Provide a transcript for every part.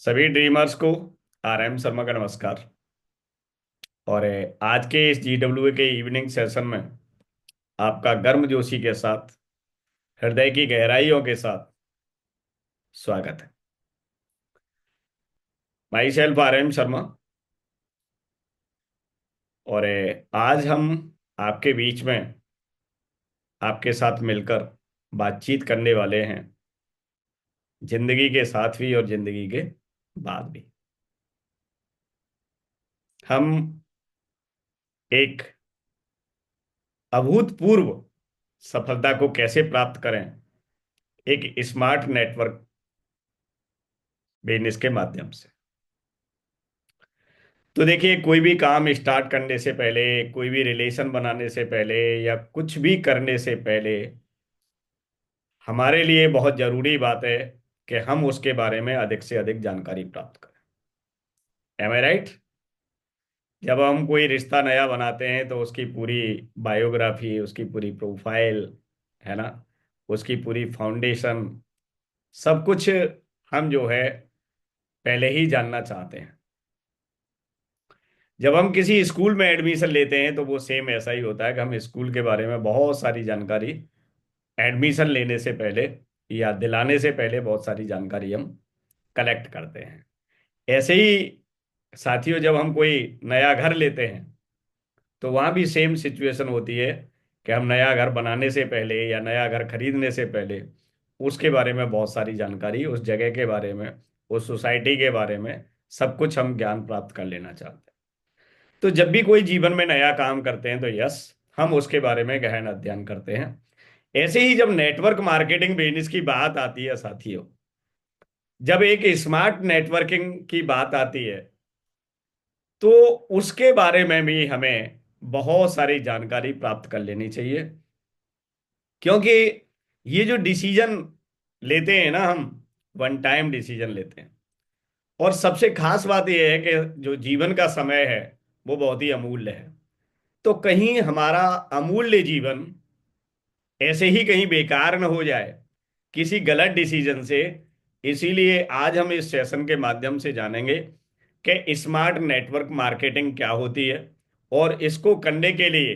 सभी ड्रीमर्स को RM शर्मा का नमस्कार। और आज के इस GW के इवनिंग सेशन में आपका गर्मजोशी के साथ, हृदय की गहराइयों के साथ स्वागत है। My self RM Sharma. और आज हम आपके बीच में आपके साथ मिलकर बातचीत करने वाले हैं, जिंदगी के साथ भी और जिंदगी के बाद भी। हम एक अभूतपूर्व सफलता को कैसे प्राप्त करें, एक स्मार्ट नेटवर्क बिजनेस के माध्यम से। तो देखिए, कोई भी काम स्टार्ट करने से पहले, कोई भी रिलेशन बनाने से पहले या कुछ भी करने से पहले हमारे लिए बहुत जरूरी बात है कि हम उसके बारे में अधिक से अधिक जानकारी प्राप्त करें। एम आई राइट? जब हम कोई रिश्ता नया बनाते हैं तो उसकी पूरी बायोग्राफी, उसकी पूरी प्रोफाइल, है ना, उसकी पूरी फाउंडेशन, सब कुछ हम जो है पहले ही जानना चाहते हैं। जब हम किसी स्कूल में एडमिशन लेते हैं तो वो सेम ऐसा ही होता है कि हम स्कूल के बारे में बहुत सारी जानकारी एडमिशन लेने से पहले या दिलाने से पहले बहुत सारी जानकारी हम कलेक्ट करते हैं। ऐसे ही साथियों, जब हम कोई नया घर लेते हैं तो वहाँ भी सेम सिचुएशन होती है कि हम नया घर बनाने से पहले या नया घर खरीदने से पहले उसके बारे में बहुत सारी जानकारी, उस जगह के बारे में, उस सोसाइटी के बारे में सब कुछ हम ज्ञान प्राप्त कर लेना चाहते हैं। तो जब भी कोई जीवन में नया काम करते हैं तो यस, हम उसके बारे में गहन अध्ययन करते हैं। ऐसे ही जब नेटवर्क मार्केटिंग बिजनेस की बात आती है साथियों, जब एक स्मार्ट नेटवर्किंग की बात आती है तो उसके बारे में भी हमें बहुत सारी जानकारी प्राप्त कर लेनी चाहिए। क्योंकि ये जो डिसीजन लेते हैं ना, हम वन टाइम डिसीजन लेते हैं। और सबसे खास बात यह है कि जो जीवन का समय है वो बहुत ही अमूल्य है। तो कहीं हमारा अमूल्य जीवन ऐसे ही कहीं बेकार न हो जाए किसी गलत डिसीजन से। इसीलिए आज हम इस सेशन के माध्यम से जानेंगे कि स्मार्ट नेटवर्क मार्केटिंग क्या होती है और इसको करने के लिए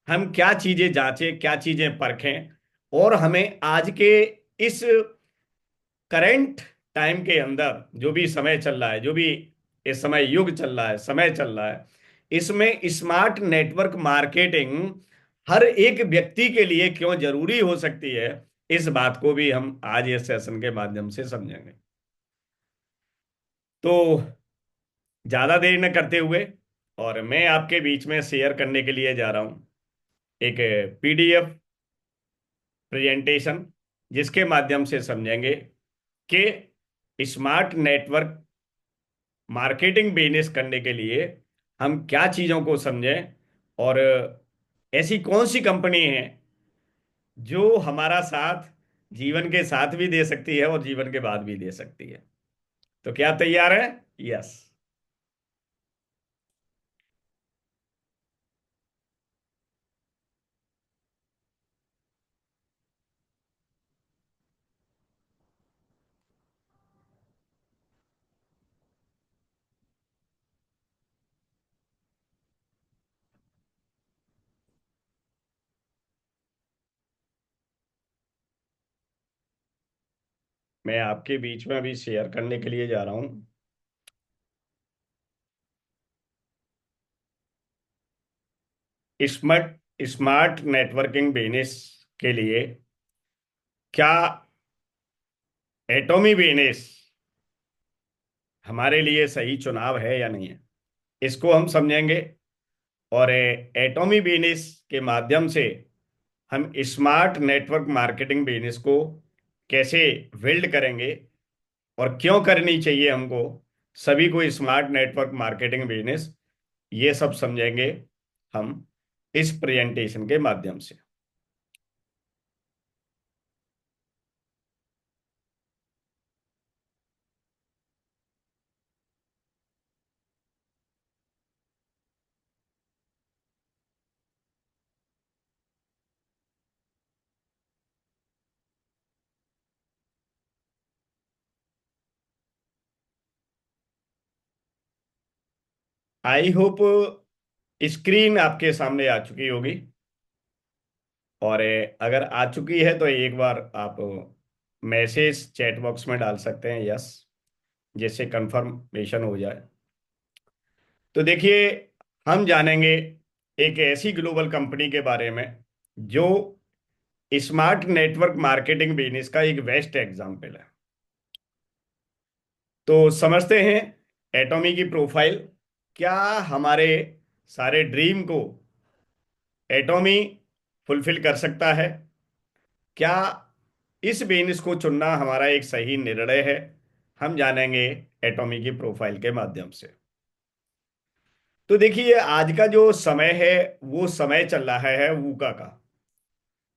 हम क्या चीजें जांचें, क्या चीजें परखें, और हमें आज के इस करंट टाइम के अंदर जो भी समय चल रहा है, जो भी इस समय युग चल रहा है, समय चल रहा है, इसमें स्मार्ट नेटवर्क मार्केटिंग हर एक व्यक्ति के लिए क्यों जरूरी हो सकती है, इस बात को भी हम आज इस सेशन के माध्यम से समझेंगे। तो ज्यादा देर न करते हुए, और मैं आपके बीच में शेयर करने के लिए जा रहा हूं एक PDF प्रेजेंटेशन, जिसके माध्यम से समझेंगे कि स्मार्ट नेटवर्क मार्केटिंग बिजनेस करने के लिए हम क्या चीज़ों को समझें, और ऐसी कौन सी कंपनी है जो हमारा साथ जीवन के साथ भी दे सकती है और जीवन के बाद भी दे सकती है। तो क्या तैयार है? यस। मैं आपके बीच में अभी शेयर करने के लिए जा रहा हूं स्मार्ट स्मार्ट नेटवर्किंग बिजनेस के लिए क्या एटॉमी बिजनेस हमारे लिए सही चुनाव है या नहीं है, इसको हम समझेंगे। और एटॉमी बिजनेस के माध्यम से हम स्मार्ट नेटवर्क मार्केटिंग बिजनेस को कैसे बिल्ड करेंगे और क्यों करनी चाहिए हमको, सभी को स्मार्ट नेटवर्क मार्केटिंग बिजनेस, ये सब समझेंगे हम इस प्रेजेंटेशन के माध्यम से। आई होप स्क्रीन आपके सामने आ चुकी होगी। और अगर आ चुकी है तो एक बार आप मैसेज चैट बॉक्स में डाल सकते हैं, यस, जिससे कंफर्मेशन हो जाए। तो देखिए, हम जानेंगे एक ऐसी ग्लोबल कंपनी के बारे में जो स्मार्ट नेटवर्क मार्केटिंग बिजनेस का एक बेस्ट एग्जाम्पल है। तो समझते हैं एटॉमी की प्रोफाइल। क्या हमारे सारे ड्रीम को एटॉमी फुलफिल कर सकता है? क्या इस बिजनेस को चुनना हमारा एक सही निर्णय है? हम जानेंगे एटॉमी की प्रोफाइल के माध्यम से। तो देखिए, आज का जो समय है वो समय चल रहा है वूका का,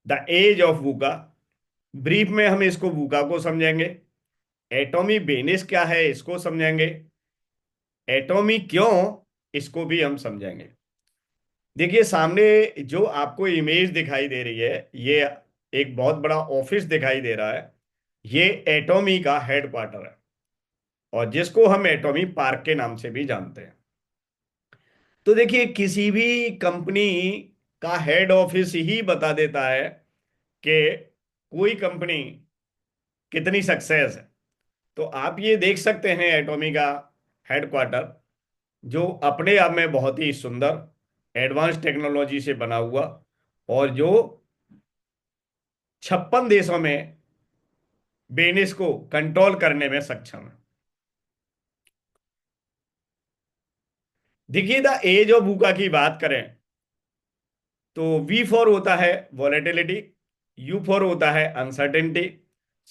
the age of VUCA. Brief में हम इसको वूका को समझेंगे, एटॉमी बिजनेस क्या है इसको समझेंगे, एटॉमी क्यों, इसको भी हम समझेंगे। देखिए, सामने जो आपको इमेज दिखाई दे रही है, ये एक बहुत बड़ा ऑफिस दिखाई दे रहा है। ये एटॉमी का हेडक्वार्टर है, और जिसको हम एटॉमी पार्क के नाम से भी जानते हैं। तो देखिए, किसी भी कंपनी का हेड ऑफिस ही बता देता है कि कोई कंपनी कितनी सक्सेस है। तो आप ये देख सकते हैं एटॉमी का हेडक्वार्टर, जो अपने आप में बहुत ही सुंदर एडवांस टेक्नोलॉजी से बना हुआ, और जो 56 देशों में बिजनेस को कंट्रोल करने में सक्षम है। देखिए, द एज ऑफ वूका की बात करें तो वी फॉर होता है वॉलेटिलिटी, यू फॉर होता है अनसर्टेनिटी,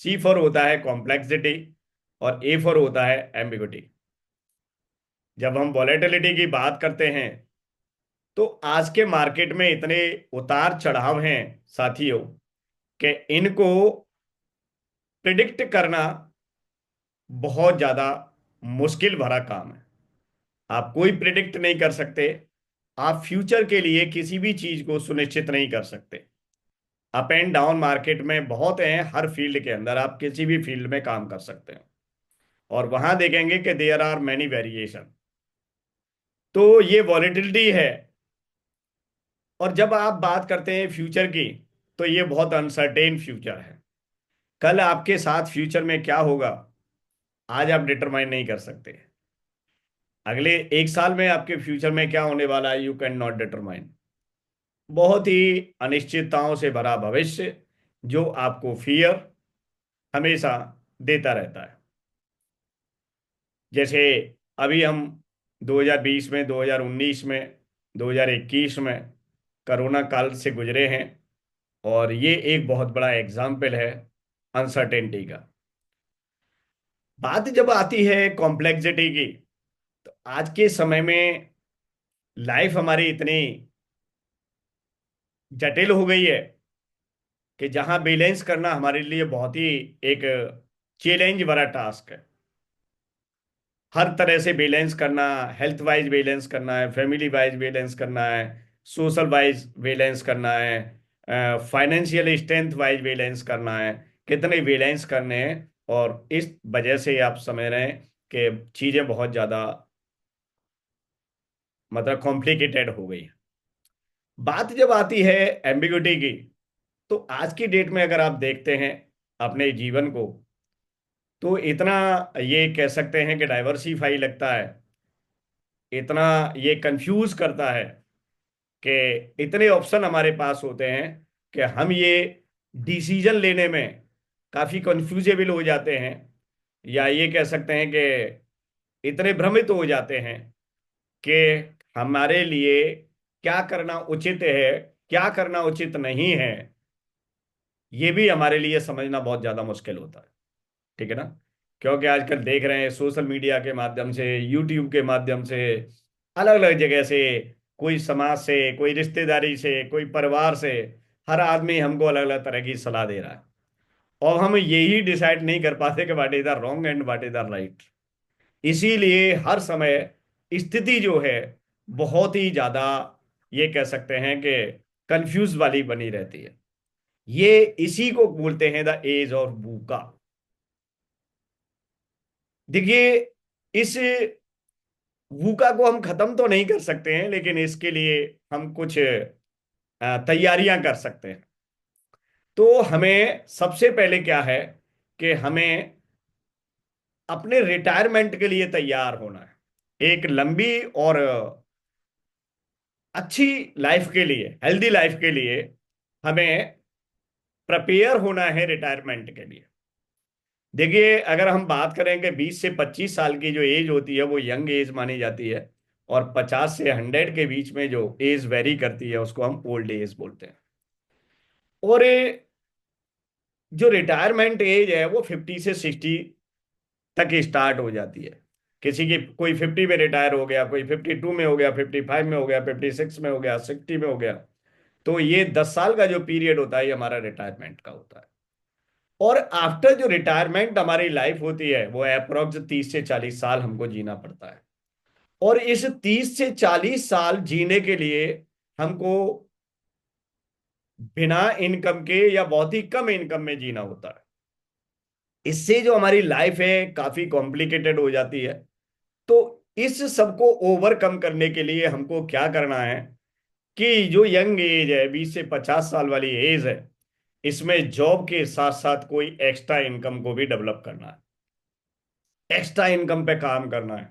सी फॉर होता है कॉम्प्लेक्सिटी, और ए फॉर होता है एम्बिग्युइटी। जब हम वॉलेटिलिटी की बात करते हैं तो आज के मार्केट में इतने उतार चढ़ाव हैं साथियों, कि इनको प्रिडिक्ट करना बहुत ज्यादा मुश्किल भरा काम है। आप कोई प्रिडिक्ट नहीं कर सकते। आप फ्यूचर के लिए किसी भी चीज को सुनिश्चित नहीं कर सकते। अप एंड डाउन मार्केट में बहुत हैं, हर फील्ड के अंदर आप किसी भी फील्ड में काम कर सकते हैं, और वहां देखेंगे कि देयर आर मैनी वेरिएशन। तो ये वॉलेटिलिटी है। और जब आप बात करते हैं फ्यूचर की, तो ये बहुत अनसर्टेन फ्यूचर है। कल आपके साथ फ्यूचर में क्या होगा, आज आप डिटरमाइन नहीं कर सकते। अगले 1 साल में आपके फ्यूचर में क्या होने वाला है, यू कैन नॉट डिटरमाइन। बहुत ही अनिश्चितताओं से भरा भविष्य, जो आपको फियर हमेशा देता रहता है। जैसे अभी हम 2020 में, 2019 में, 2021 में कोरोना काल से गुजरे हैं, और ये एक बहुत बड़ा एग्जाम्पल है अनसर्टेनिटी का। बात जब आती है कॉम्प्लेक्सिटी की, तो आज के समय में लाइफ हमारी इतनी जटिल हो गई है कि जहां बैलेंस करना हमारे लिए बहुत ही एक चैलेंज भरा टास्क है। हर तरह से बैलेंस करना, हेल्थ वाइज बैलेंस करना है, फैमिली वाइज बैलेंस करना है, सोशल वाइज बैलेंस करना है, फाइनेंशियल स्ट्रेंथ वाइज बैलेंस करना है, कितने बैलेंस करने हैं। और इस वजह से आप समझ रहे हैं कि चीज़ें बहुत ज़्यादा मतलब कॉम्प्लिकेटेड हो गई। बात जब आती है एम्बिग्युइटी की, तो आज की डेट में अगर आप देखते हैं अपने जीवन को, तो इतना ये कह सकते हैं कि डाइवर्सिफाई लगता है, इतना ये कंफ्यूज करता है कि इतने ऑप्शन हमारे पास होते हैं कि हम ये डिसीजन लेने में काफ़ी कंफ्यूजेबल हो जाते हैं, या ये कह सकते हैं कि इतने भ्रमित हो जाते हैं कि हमारे लिए क्या करना उचित है, क्या करना उचित नहीं है, ये भी हमारे लिए समझना बहुत ज़्यादा मुश्किल होता है। ठीक है ना? क्योंकि आजकल देख रहे हैं सोशल मीडिया के माध्यम से, यूट्यूब के माध्यम से, अलग अलग जगह से, कोई समाज से, कोई रिश्तेदारी से, कोई परिवार से, हर आदमी हमको अलग अलग तरह की सलाह दे रहा है। और हम यही डिसाइड नहीं कर पाते कि what is the wrong and what is the right. इसीलिए हर समय स्थिति जो है बहुत ही ज्यादा, ये कह सकते हैं कि कंफ्यूज वाली बनी रहती है। ये इसी को बोलते हैं द एज ऑफ बूका। देखिए, इस वूका को हम खत्म तो नहीं कर सकते हैं, लेकिन इसके लिए हम कुछ तैयारियां कर सकते हैं। तो हमें सबसे पहले क्या है कि हमें अपने रिटायरमेंट के लिए तैयार होना है। एक लंबी और अच्छी लाइफ के लिए, हेल्दी लाइफ के लिए हमें प्रिपेयर होना है रिटायरमेंट के लिए। देखिए, अगर हम बात करें कि 20 से 25 साल की जो एज होती है वो यंग एज मानी जाती है, और 50 से 100 के बीच में जो एज वेरी करती है उसको हम ओल्ड एज बोलते हैं। और जो रिटायरमेंट एज है वो 50 से 60 तक स्टार्ट हो जाती है। किसी की कोई 50 में रिटायर हो गया, कोई 52 में हो गया, 55 में हो गया, 56 में हो गया, 60 में हो गया। तो ये 10 साल का जो पीरियड होता है ये हमारा रिटायरमेंट का होता है। और आफ्टर जो रिटायरमेंट हमारी लाइफ होती है वो अप्रोक्स 30 से 40 साल हमको जीना पड़ता है। और इस 30 से 40 साल जीने के लिए हमको बिना इनकम के या बहुत ही कम इनकम में जीना होता है। इससे जो हमारी लाइफ है काफी कॉम्प्लिकेटेड हो जाती है। तो इस सबको ओवरकम करने के लिए हमको क्या करना है कि जो यंग एज है, 20 से 50 साल वाली एज है, इसमें जॉब के साथ साथ कोई एक्स्ट्रा इनकम को भी डेवलप करना है, एक्स्ट्रा इनकम पे काम करना है।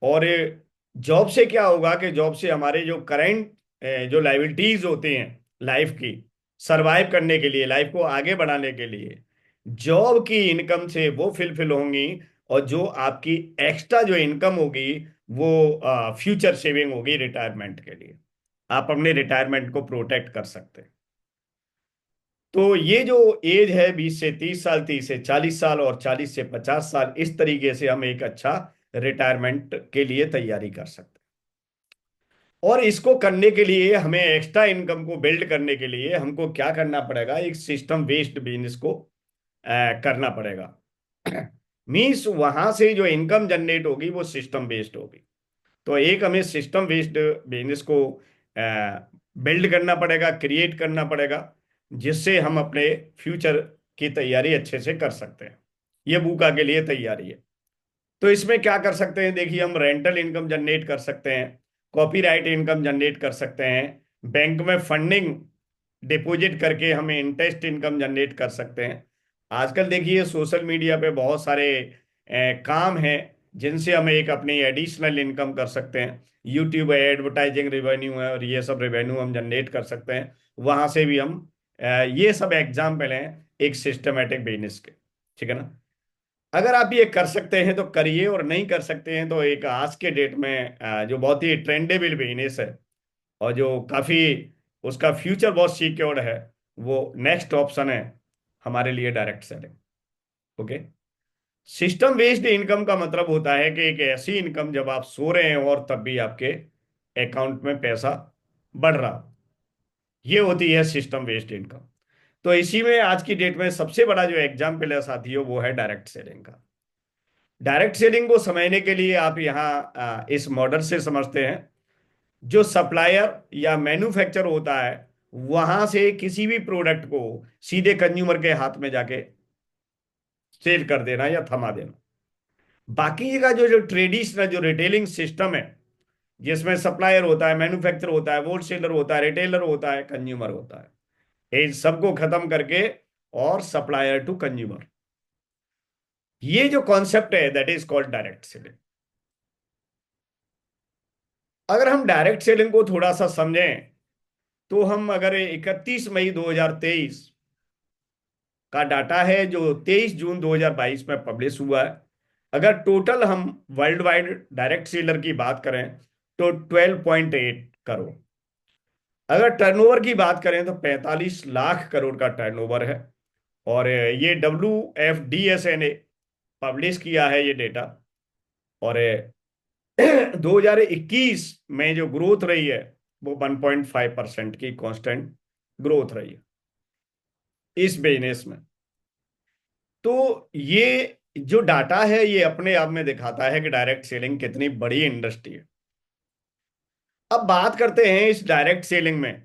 और जॉब से क्या होगा कि जॉब से हमारे जो करंट जो लाइबिलिटीज होती हैं लाइफ की, सरवाइव करने के लिए, लाइफ को आगे बढ़ाने के लिए, जॉब की इनकम से वो फिलफिल होंगी। और जो आपकी एक्स्ट्रा जो इनकम होगी वो फ्यूचर सेविंग होगी रिटायरमेंट के लिए। आप अपने रिटायरमेंट को प्रोटेक्ट कर सकते हैं। तो ये जो एज है 20 से 30 साल, 30 से 40 साल और 40 से 50 साल, इस तरीके से हम एक अच्छा रिटायरमेंट के लिए तैयारी कर सकते हैं। और इसको करने के लिए हमें एक्स्ट्रा इनकम को बिल्ड करने के लिए हमको क्या करना पड़ेगा, एक सिस्टम बेस्ड बिजनेस को करना पड़ेगा। मीन्स वहां से जो इनकम जनरेट होगी वो सिस्टम बेस्ड होगी। तो एक हमें सिस्टम बेस्ड बिजनेस को बिल्ड करना पड़ेगा, क्रिएट करना पड़ेगा, जिससे हम अपने फ्यूचर की तैयारी अच्छे से कर सकते हैं। ये बूका के लिए तैयारी है। तो इसमें क्या कर सकते हैं, देखिए, हम रेंटल इनकम जनरेट कर सकते हैं, कॉपीराइट इनकम जनरेट कर सकते हैं, बैंक में फंडिंग डिपॉजिट करके हमें इंटरेस्ट इनकम जनरेट कर सकते हैं। आजकल देखिए सोशल मीडिया पे बहुत सारे काम हैं जिनसे हम एक अपनी एडिशनल इनकम कर सकते हैं। यूट्यूब है, एडवर्टाइजिंग रेवेन्यू है, और ये सब रेवेन्यू हम जनरेट कर सकते हैं। वहां से भी हम ये सब एग्जाम्पल हैं एक सिस्टमेटिक बिजनेस के। ठीक है ना। अगर आप ये कर सकते हैं तो करिए, और नहीं कर सकते हैं तो एक आज के डेट में जो बहुत ही ट्रेंडेबल बिजनेस है और जो काफी उसका फ्यूचर बहुत सिक्योर्ड है, वो नेक्स्ट ऑप्शन है हमारे लिए direct selling. Okay. System based income का मतलब होता है कि एक ऐसी इनकम जब आप सो रहे हैं और तब भी आपके अकाउंट में पैसा बढ़ रहा हो, ये होती है सिस्टम बेस्ड इनकम। तो इसी में आज की डेट में सबसे बड़ा जो एग्जाम्पल है साथियों वो है डायरेक्ट सेलिंग का। डायरेक्ट सेलिंग को समझने के लिए आप यहाँ इस मॉडल से समझते हैं। जो सप्लायर या मैन्युफैक्चर होता है वहां से किसी भी प्रोडक्ट को सीधे कंज्यूमर के हाथ में जाके सेल कर देना या थमा देना। बाकी का जो जो ट्रेडिशनल जो रिटेलिंग सिस्टम है, जिसमें सप्लायर होता है, मैन्युफैक्चर होता है, होलसेलर होता है, रिटेलर होता है, कंज्यूमर होता है, इन सबको खत्म करके और सप्लायर टू कंज्यूमर, ये जो कॉन्सेप्ट है that is called direct selling. अगर हम डायरेक्ट सेलिंग को थोड़ा सा समझें तो हम अगर 31 मई 2023 का डाटा है जो 23 जून 2022 में पब्लिश हुआ है, अगर टोटल हम वर्ल्ड वाइड डायरेक्ट सेलर की बात करें तो 12.8 करोड़। अगर टर्नओवर की बात करें तो 45 लाख करोड़ का टर्नओवर है। और ये WFDSA ने पब्लिश किया है ये डेटा। और 2021 में जो ग्रोथ रही है वो 1.5% की कांस्टेंट ग्रोथ रही है इस बिजनेस में। तो ये जो डाटा है ये अपने आप में दिखाता है कि डायरेक्ट सेलिंग कितनी बड़ी इंडस्ट्री है। अब बात करते हैं इस डायरेक्ट सेलिंग में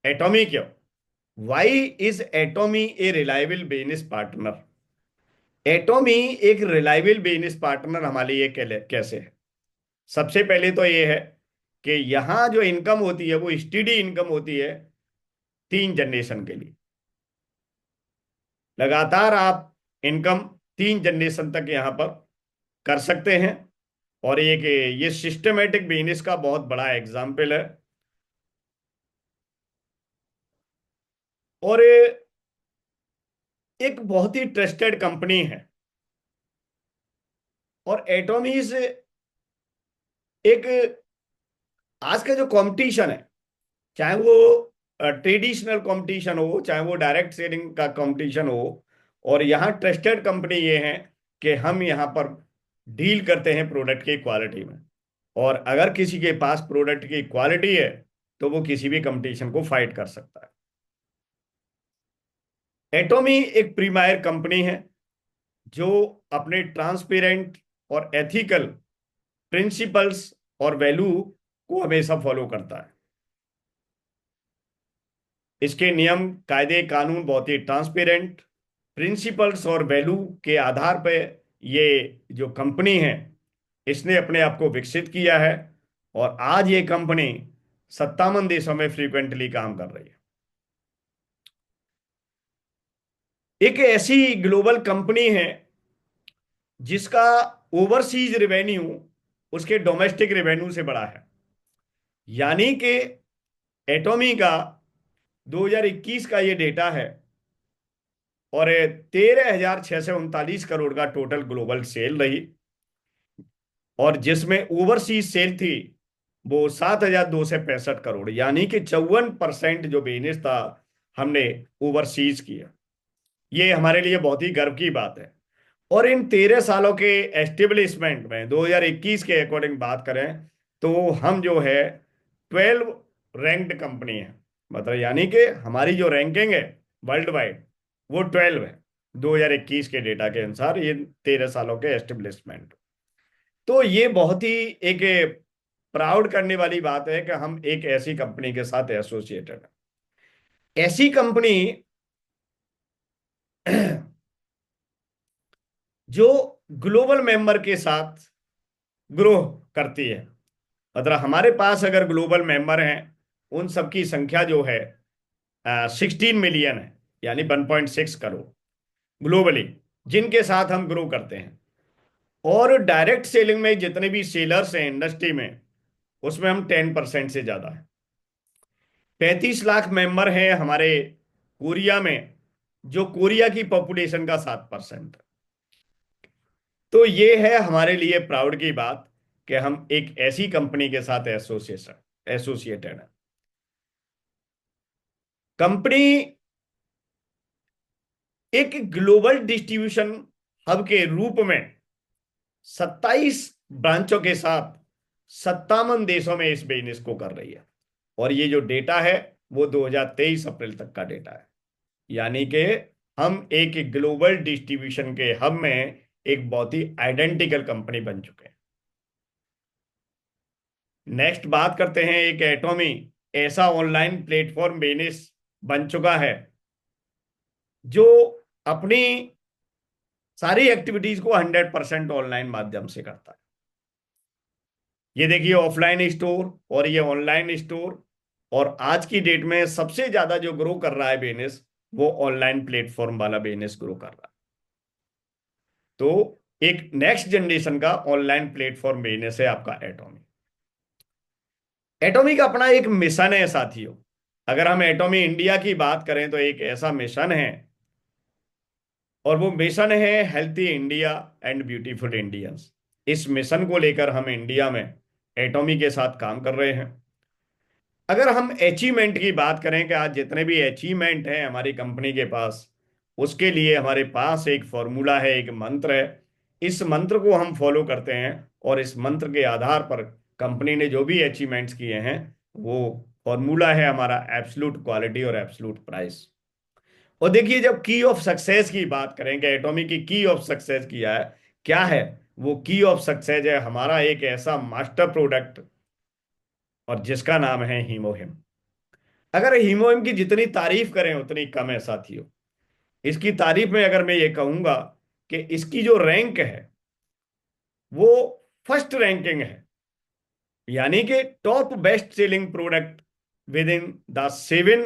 एटॉमी क्यों, why is Atomy a reliable business partner. Atomy एक रिलायबल बिजनेस पार्टनर हमारे लिए कैसे है। सबसे पहले तो ये है कि यहाँ जो इनकम होती है वो स्टडी इनकम होती है 3 जनरेशन के लिए। लगातार आप इनकम 3 जनरेशन तक यहाँ पर कर सकते हैं। और ये सिस्टमेटिक बिजनेस का बहुत बड़ा एग्जाम्पल है। और ये एक बहुत ही ट्रस्टेड कंपनी है। और एटॉमीज एक, आज का जो कंपटीशन है, चाहे वो ट्रेडिशनल कंपटीशन हो, चाहे वो डायरेक्ट सेलिंग का कंपटीशन हो, और यहाँ ट्रस्टेड कंपनी ये है कि हम यहाँ पर डील करते हैं प्रोडक्ट की क्वालिटी में। और अगर किसी के पास प्रोडक्ट की क्वालिटी है तो वो किसी भी कंपटीशन को फाइट कर सकता है। एटॉमी एक प्रीमायर कंपनी है जो अपने ट्रांसपेरेंट और एथिकल प्रिंसिपल्स और वैल्यू को हमेशा फॉलो करता है। इसके नियम कायदे कानून बहुत ही ट्रांसपेरेंट प्रिंसिपल्स और वैल्यू के आधार पर ये जो कंपनी है इसने अपने आप को विकसित किया है। और आज ये कंपनी 57 देशों में फ्रीक्वेंटली काम कर रही है। एक ऐसी ग्लोबल कंपनी है जिसका ओवरसीज रेवेन्यू उसके डोमेस्टिक रेवेन्यू से बड़ा है। यानी कि एटॉमी का 2021 का ये डेटा है, और 13,639 करोड़ का टोटल ग्लोबल सेल रही, और जिसमें ओवरसीज सेल थी वो 7,265 करोड़, यानी कि 54% जो बिजनेस था हमने ओवरसीज किया। ये हमारे लिए बहुत ही गर्व की बात है। और इन 13 सालों के एस्टेब्लिशमेंट में 2021 के अकॉर्डिंग बात करें तो हम जो है 12 रैंक्ड कंपनी है। मतलब यानी कि हमारी जो रैंकिंग है वर्ल्ड वाइड वो 12 है 2021 के डेटा के अनुसार, ये 13 सालों के एस्टेब्लिशमेंट। तो ये बहुत ही एक प्राउड करने वाली बात है कि हम एक ऐसी कंपनी के साथ एसोसिएटेड है। ऐसी कंपनी जो ग्लोबल मेंबर के साथ ग्रो करती है। मतलब हमारे पास अगर ग्लोबल मेंबर हैं उन सबकी संख्या जो है 16 मिलियन है, यानी 1.6 करोड़ ग्लोबली, जिनके साथ हम ग्रो करते हैं। और डायरेक्ट सेलिंग में जितने भी सेलर्स हैं इंडस्ट्री में उसमें हम 10% से ज्यादा है। 35 लाख मेंबर हैं हमारे कोरिया में, जो कोरिया की पॉपुलेशन का 7%। तो ये है हमारे लिए प्राउड की बात कि हम एक ऐसी कंपनी के साथ एसोसिएशन एसोसिएटेड है। कंपनी एक ग्लोबल डिस्ट्रीब्यूशन हब के रूप में 27 ब्रांचों के साथ 57 देशों में इस बिजनेस को कर रही है। और ये जो डेटा है वो 2023 अप्रैल तक का डेटा है। यानी कि हम एक ग्लोबल डिस्ट्रीब्यूशन के हब में एक बहुत ही आइडेंटिकल कंपनी बन चुके हैं। नेक्स्ट बात करते हैं, एक एटॉमी ऐसा ऑनलाइन प्लेटफॉर्म बिजनेस बन चुका है जो अपनी सारी एक्टिविटीज को 100% ऑनलाइन माध्यम से करता है। ये देखिए ऑफलाइन स्टोर और ये ऑनलाइन स्टोर, और आज की डेट में सबसे ज्यादा जो ग्रो कर रहा है बिजनेस वो ऑनलाइन प्लेटफॉर्म वाला बिजनेस ग्रो कर रहा है। तो एक नेक्स्ट जनरेशन का ऑनलाइन प्लेटफॉर्म बिजनेस है आपका एटॉमी। एटॉमी का अपना एक मिशन है साथियों। अगर हम एटॉमी इंडिया की बात करें तो एक ऐसा मिशन है, और वो मिशन है healthy India and beautiful Indians. इस मिशन को लेकर हम इंडिया में एटॉमी के साथ काम कर रहे हैं। अगर हम अचीवमेंट की बात करें कि आज जितने भी अचीवमेंट हैं हमारी कंपनी के पास, उसके लिए हमारे पास एक फॉर्मूला है, एक मंत्र है। इस मंत्र को हम फॉलो करते हैं, और इस मंत्र के आधार पर कंपनी ने जो भी अचीवमेंट्स किए हैं वो फॉर्मूला है हमारा एब्सोल्यूट क्वालिटी और एब्सोल्यूट प्राइस। और देखिए जब की ऑफ सक्सेस की बात करें कि एटॉमी की की ऑफ सक्सेस किया है, क्या है वो की ऑफ सक्सेस? है हमारा एक ऐसा मास्टर प्रोडक्ट और जिसका नाम है हीमोहिम। अगर हीमोहिम की जितनी तारीफ करें उतनी कम है साथियों। इसकी तारीफ में अगर मैं ये कहूंगा कि इसकी जो रैंक है वो फर्स्ट रैंकिंग है यानी कि top best selling product with in the 7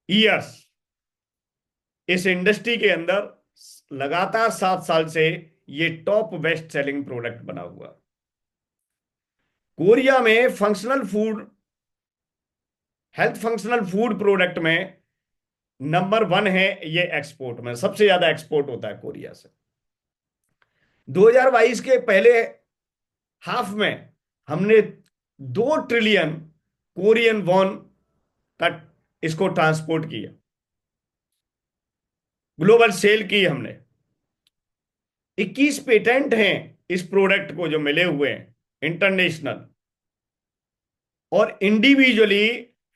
years. इस इंडस्ट्री के अंदर लगातार 7 साल से ये टॉप बेस्ट सेलिंग प्रोडक्ट बना हुआ। कोरिया में functional food, health functional food product में नंबर 1 है ये। एक्सपोर्ट में सबसे ज्यादा एक्सपोर्ट होता है कोरिया से। 2022 के पहले हाफ में हमने 2 ट्रिलियन कोरियन वॉन का इसको ट्रांसपोर्ट किया, ग्लोबल सेल की हमने। 21 पेटेंट हैं इस प्रोडक्ट को जो मिले हुए हैं इंटरनेशनल, और individually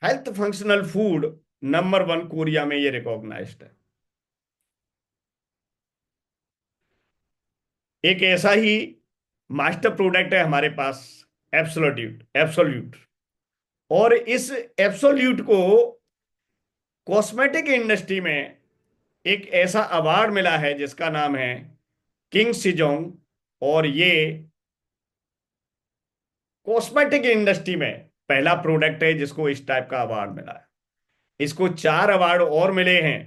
health functional food number 1 Korea में ये रिकॉग्नाइज्ड है। एक ऐसा ही मास्टर प्रोडक्ट है हमारे पास, एब्सोल्यूट। एब्सोल्यूट, और इस एब्सोल्यूट को कॉस्मेटिक इंडस्ट्री में एक ऐसा अवार्ड मिला है जिसका नाम है किंग सिजोंग। और ये कॉस्मेटिक इंडस्ट्री में पहला प्रोडक्ट है जिसको इस टाइप का अवार्ड मिला है। इसको 4 अवार्ड और मिले हैं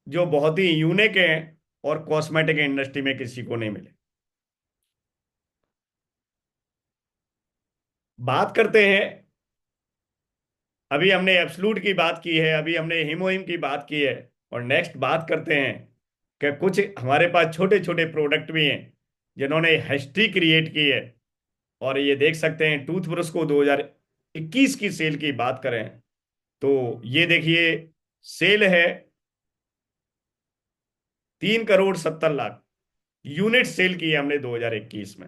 जो बहुत ही यूनिक हैं और कॉस्मेटिक इंडस्ट्री में किसी को नहीं मिले। बात करते हैं, अभी हमने एब्सलूट की बात की है, अभी हमने हिमोहिम की बात की है, और नेक्स्ट बात करते हैं कि कुछ हमारे पास छोटे छोटे प्रोडक्ट भी हैं जिन्होंने हिस्ट्री क्रिएट की है। और ये देख सकते हैं टूथब्रश को 2021 की सेल की बात करें तो ये देखिए, सेल है 3,70,00,000 यूनिट सेल की है हमने 2021 में।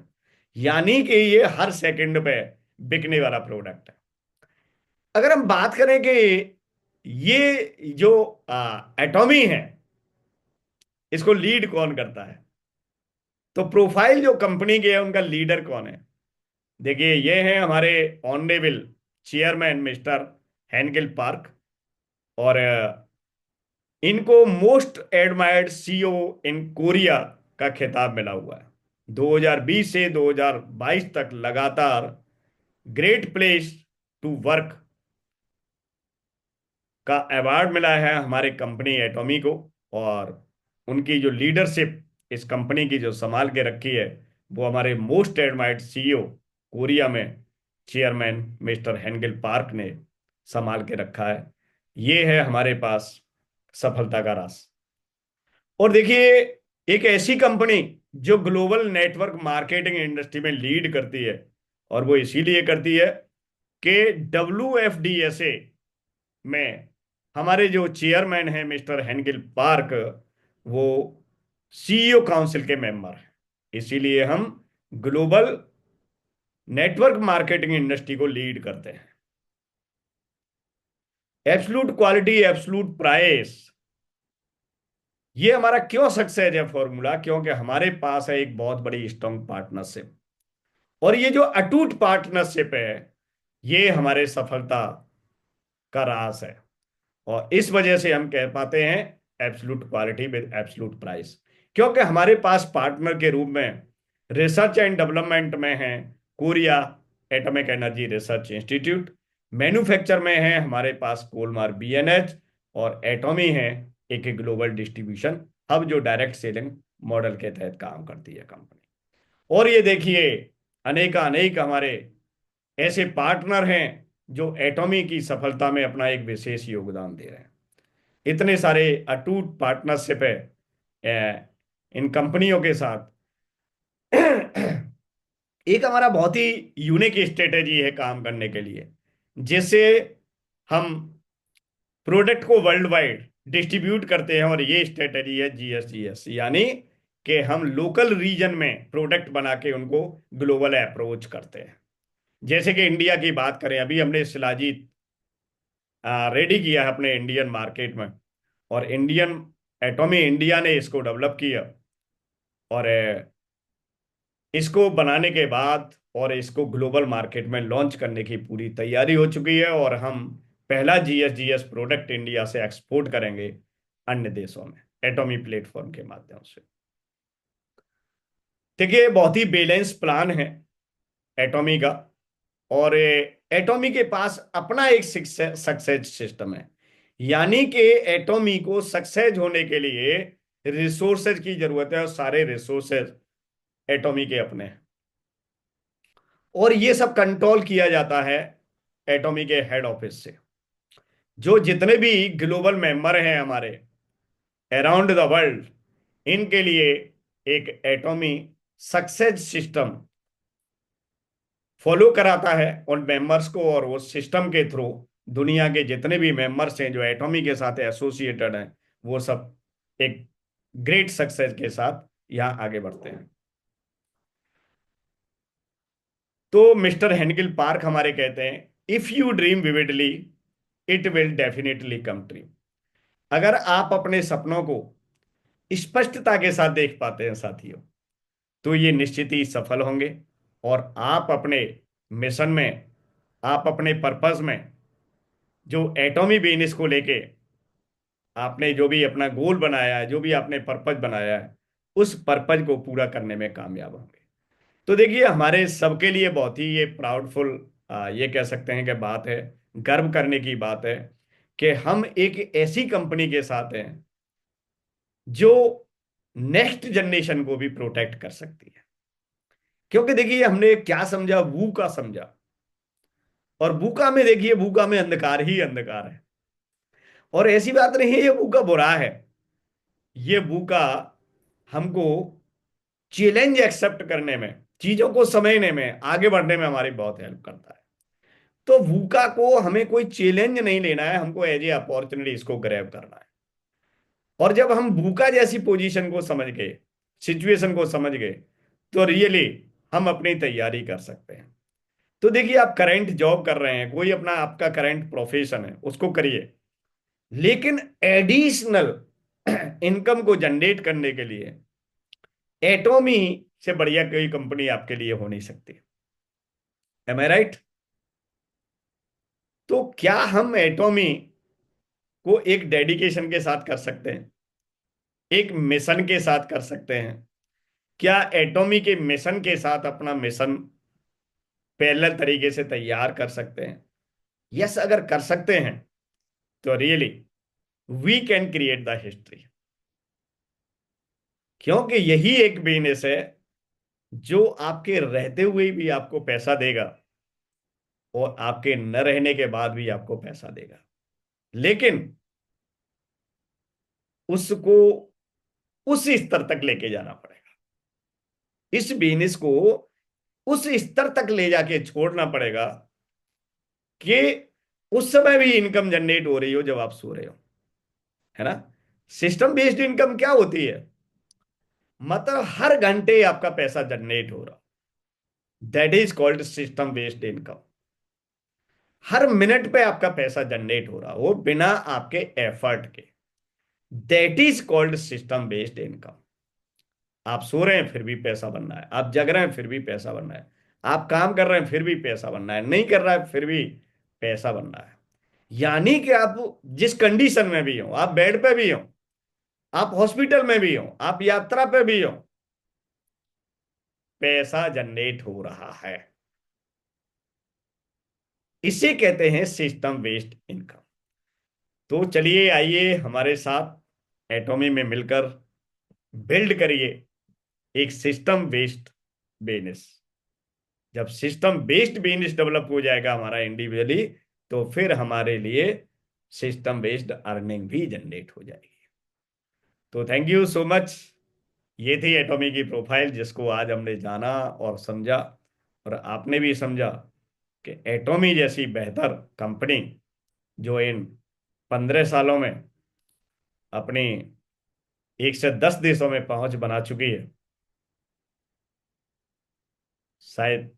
यानी कि ये हर सेकंड पे बिकने वाला प्रोडक्ट है। अगर हम बात करें कि ये जो एटॉमी है इसको लीड कौन करता है, तो प्रोफाइल जो कंपनी के है उनका लीडर कौन है। देखिए, ये हैं हमारे ऑनरेबल चेयरमैन मिस्टर हेनगिल पार्क, और इनको most admired CEO in Korea का खिताब मिला हुआ है। 2020 से 2022 तक लगातार ग्रेट प्लेस टू वर्क का अवार्ड मिला है हमारे कंपनी एटॉमी को। और उनकी जो लीडरशिप इस कंपनी की जो संभाल के रखी है वो हमारे मोस्ट एडमायर्ड सीईओ कोरिया में चेयरमैन मिस्टर हेनगिल पार्क ने संभाल के रखा है। ये है हमारे पास सफलता का राज। और देखिए, एक ऐसी कंपनी जो ग्लोबल नेटवर्क मार्केटिंग इंडस्ट्री में लीड करती है, और वो इसीलिए करती है कि WFDSA में हमारे जो चेयरमैन हैं मिस्टर हेनगिल पार्क, वो सीईओ काउंसिल के मेंबर हैं। इसीलिए हम ग्लोबल नेटवर्क मार्केटिंग इंडस्ट्री को लीड करते हैं। एब्सलूट क्वालिटी, एब्सलूट प्राइस, ये हमारा क्यों सक्सेस है फॉर्मूला, क्योंकि हमारे पास है एक बहुत बड़ी स्ट्रॉन्ग पार्टनरशिप। और ये जो अटूट पार्टनरशिप है ये हमारे सफलता का राज है। और इस वजह से हम कह पाते हैं absolute quality with absolute price, क्योंकि हमारे पास पार्टनर के रूप में रिसर्च एंड डेवलपमेंट में है Korea atomic energy research institute, manufacture में है हमारे पास कोलमार BNH, और एटॉमी है एक ग्लोबल डिस्ट्रीब्यूशन हब जो डायरेक्ट सेलिंग मॉडल के तहत काम करती है कंपनी। और ये देखिए, अनेक हमारे ऐसे पार्टनर हैं जो एटॉमी की सफलता में अपना एक विशेष योगदान दे रहे हैं। इतने सारे अटूट पार्टनरशिप है इन कंपनियों के साथ। एक हमारा बहुत ही यूनिक स्ट्रेटेजी है काम करने के लिए, जिससे हम प्रोडक्ट को वर्ल्ड वाइड डिस्ट्रीब्यूट करते हैं। और ये स्ट्रेटेजी है GSGS, यानी कि हम लोकल रीजन में प्रोडक्ट बना के उनको ग्लोबल अप्रोच करते हैं। जैसे कि इंडिया की बात करें, अभी हमने शिलाजीत रेडी किया है अपने इंडियन मार्केट में, और इंडियन एटॉमी इंडिया ने इसको डेवलप किया, और इसको बनाने के बाद और इसको ग्लोबल मार्केट में लॉन्च करने की पूरी तैयारी हो चुकी है। और हम पहला GSGS प्रोडक्ट इंडिया से एक्सपोर्ट करेंगे अन्य देशों में एटॉमी प्लेटफॉर्म के माध्यम से। देखिए, बहुत ही बैलेंस प्लान है। एटॉमी का। और एटॉमी के पास अपना एक सक्सेस सिस्टम है। यानी कि एटॉमी को सक्सेस होने के लिए रिसोर्सेज की जरूरत है, और सारे रिसोर्सेज एटॉमी के अपने हैं। और ये सब कंट्रोल किया जाता है एटॉमी के हेड ऑफिस से। जो जितने भी ग्लोबल मेंबर हैं हमारे अराउंड द वर्ल्ड, इनके लिए एक एटॉमी सक्सेस सिस्टम फॉलो कराता है उन मेंबर्स को, और उस सिस्टम के थ्रू दुनिया के जितने भी मेंबर्स हैं जो एटॉमी के साथ एसोसिएटेड हैं, वो सब एक ग्रेट सक्सेस के साथ यहाँ आगे बढ़ते हैं। तो मिस्टर हेनगिल पार्क हमारे कहते हैं, if you dream vividly it will definitely come true. अगर आप अपने सपनों को स्पष्टता के साथ देख पाते हैं साथियों, तो ये निश्चित ही सफल होंगे। और आप अपने मिशन में, आप अपने पर्पस में, जो एटॉमी बिजनेस को लेके आपने जो भी अपना गोल बनाया है, जो भी आपने पर्पज बनाया है, उस पर्पज को पूरा करने में कामयाब होंगे। तो देखिए, हमारे सबके लिए बहुत ही ये प्राउडफुल, ये कह सकते हैं कि बात है, गर्व करने की बात है कि हम एक ऐसी कंपनी के साथ हैं जो नेक्स्ट जनरेशन को भी प्रोटेक्ट कर सकती है। क्योंकि देखिए, हमने क्या समझा, वू का समझा। और वूका में देखिए, वूका में अंधकार ही अंधकार है। और ऐसी बात नहीं है ये वूका बुरा है। ये वूका हमको चैलेंज एक्सेप्ट करने में, चीजों को समझने में, आगे बढ़ने में हमारी बहुत हेल्प करता है। तो वूका को हमें कोई चैलेंज नहीं लेना है, हमको एज ए अपॉर्चुनिटी इसको ग्रैब करना है। और जब हम वूका जैसी पोजीशन को समझ गए, सिचुएशन को समझ गए, तो रियली हम अपनी तैयारी कर सकते हैं। तो देखिए, आप करंट जॉब कर रहे हैं, कोई अपना आपका करंट प्रोफेशन है उसको करिए, लेकिन एडिशनल इनकम को जनरेट करने के लिए एटॉमी से बढ़िया कोई कंपनी आपके लिए हो नहीं सकती। एम आई राइट? तो क्या हम एटॉमी को एक डेडिकेशन के साथ कर सकते हैं, एक मिशन के साथ कर सकते हैं? क्या एटॉमी के मिशन के साथ अपना मिशन पैरेलल तरीके से तैयार कर सकते हैं? यस, अगर कर सकते हैं तो really we can create the history. क्योंकि यही एक बिजनेस है जो आपके रहते हुए भी आपको पैसा देगा, और आपके न रहने के बाद भी आपको पैसा देगा। लेकिन उसको उस स्तर तक लेके जाना पड़ेगा। इस बिजनेस को उस स्तर तक ले जाके छोड़ना पड़ेगा कि उस समय भी इनकम जनरेट हो रही हो जब आप सो रहे हो। है ना? सिस्टम बेस्ड इनकम क्या होती है? मतलब हर घंटे आपका पैसा जनरेट हो रहा, that is called system based income. Her minute पे आपका पैसा जनरेट हो रहा हो बिना आपके एफर्ट के, that is called system based income. आप सो रहे हैं फिर भी पैसा बनना है, आप जग रहे हैं फिर भी पैसा बनना है, आप काम कर रहे हैं फिर भी पैसा बनना है, नहीं कर रहा है फिर भी पैसा बनना है। यानी कि आप जिस कंडीशन में भी हो, आप बेड पे भी हो, आप हॉस्पिटल में भी हो, आप यात्रा पे भी हो, पैसा जनरेट हो रहा है। इसे कहते हैं सिस्टम बेस्ड इनकम। तो चलिए, आइए हमारे साथ एटॉमी में मिलकर बिल्ड करिए एक सिस्टम बेस्ड बिजनेस। जब सिस्टम बेस्ड बिजनेस डेवलप हो जाएगा हमारा इंडिविजुअली, तो फिर हमारे लिए सिस्टम बेस्ड अर्निंग भी जनरेट हो जाएगी। तो थैंक यू सो मच। ये थी एटॉमी की प्रोफाइल, जिसको आज हमने जाना और समझा, और आपने भी समझा कि एटॉमी जैसी बेहतर कंपनी जो इन 15 सालों में अपनी 110 देशों में पहुंच बना चुकी है, शायद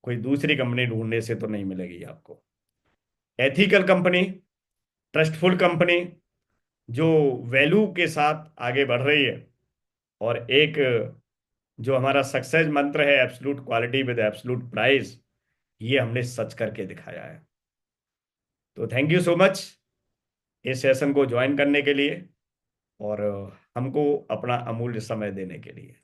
कोई दूसरी कंपनी ढूंढने से तो नहीं मिलेगी आपको। एथिकल कंपनी, ट्रस्टफुल कंपनी, जो वैल्यू के साथ आगे बढ़ रही है, और एक जो हमारा सक्सेस मंत्र है, absolute quality with absolute price, ये हमने सच करके दिखाया है। तो थैंक यू सो मच इस सेशन को ज्वाइन करने के लिए, और हमको अपना अमूल्य समय देने के लिए।